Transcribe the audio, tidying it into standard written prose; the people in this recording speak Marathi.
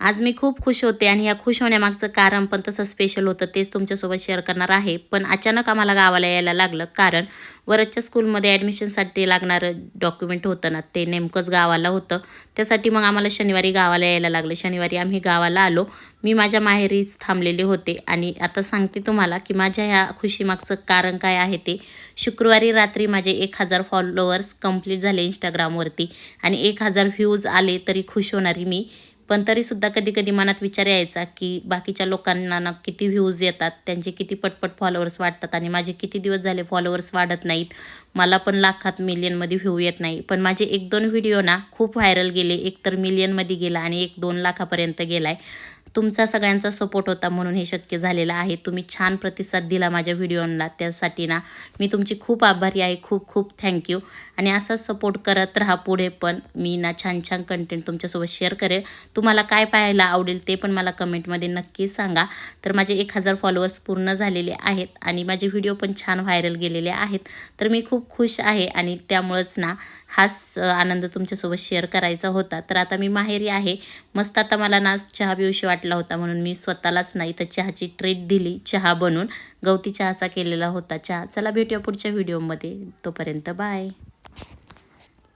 आज मी खूप खुश होते आणि ह्या खुश होण्यामागचं कारण पण तसं स्पेशल होतं, तेच तुमच्यासोबत शेअर करणार आहे. पण अचानक आम्हाला गावाला यायला लागलं, कारण वरच्या स्कूलमध्ये ॲडमिशनसाठी लागणारं डॉक्युमेंट होतं ना, ते नेमकंच गावाला होतं. त्यासाठी मग आम्हाला शनिवारी गावाला यायला लागलं. शनिवारी आम्ही गावाला आलो. मी माझ्या माहेरीच थांबलेले होते आणि आता सांगते तुम्हाला की माझ्या ह्या खुशीमागचं कारण काय आहे ते. शुक्रवारी रात्री माझे 1000 फॉलोअर्स कंप्लीट झाले Instagramवरती आणि 1000 व्ह्यूज आले तरी खुश होणारी मी. पण तरीसुद्धा कधी-कधी मनात विचार यायचा, की बाकीच्या लोकांना ना किती व्ह्यूज येतात, त्यांचे किती पटपट फॉलोअर्स वाढतात आणि माझे किती दिवस झाले फॉलोअर्स वाढत नाहीत. मला पण लाखात, मिलियनमध्ये व्ह्यू येत नाही. पण माझे 1-2 व्हिडिओ ना खूप व्हायरल गेले. एक तर मिलियनमध्ये गेला आणि एक 2 लाखापर्यंत गेलाय. तुमचा सगळ्यांचा सपोर्ट होता म्हणून हे शक्य झालेलं आहे. तुम्ही छान प्रतिसाद दिला माझ्या व्हिडिओला, त्यासाठी ना मी तुमची खूप आभारी आहे. खूप खूप थँक आणि असाच सपोर्ट करत राहा पुढे पण. मी ना छान-छान कंटेंट तुमच्यासोबत शेअर करेल. तुम्हाला काय पाहायला आवडेल ते पण मला कमेंटमध्ये नक्की सांगा. तर माझे 1000 फॉलोअर्स पूर्ण झालेले आहेत आणि माझे व्हिडिओ पण छान व्हायरल गेलेले आहेत. तर मी खूप खुश आहे आणि त्यामुळंच ना हाच आनंद तुमच्यासोबत शेअर करायचा होता. तर आता मी माहेरी आहे. मस्त आता मला ना चहा पिऊशी वाटला होता म्हणून मी स्वतःलाच नाही तर चहाची ट्रीट दिली, चहा बनवून. गवती चहाचा केलेला होता चहा. चला भेटूया पुढच्या व्हिडिओमध्ये. तोपर्यंत बाय.